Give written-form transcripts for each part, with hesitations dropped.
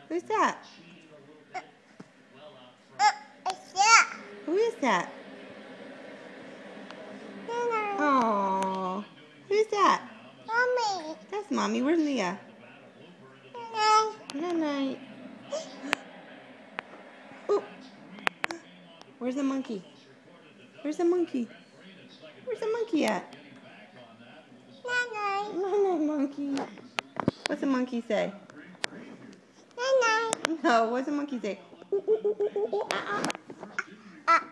Who's that? It's that. Who is that? Oh, who's that? Mommy. That's Mommy. Where's Leah? Good night. Ooh. Where's the monkey? Where's the monkey? Where's the monkey at? Night. Night, monkey. What's the monkey say? Night. No, what's the monkey say? Ooh, ooh, ooh, ooh, ooh, ooh, ah, ah.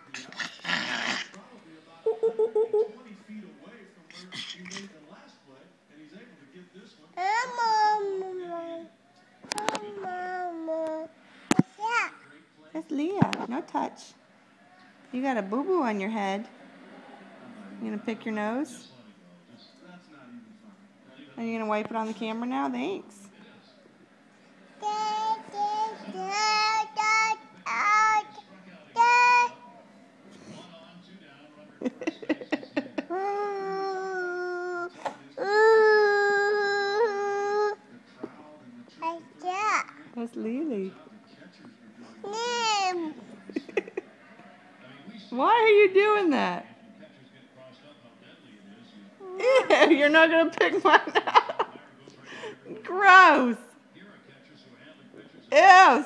Ooh, ooh, ooh, ooh, ooh. Mama. What's that? That's Leah. No touch. You got a boo-boo on your head. You gonna pick your nose? Are you gonna wipe it on the camera now? Thanks. That's Lily. Why are you doing that? Ew, you're not gonna pick mine out. Gross. Ew.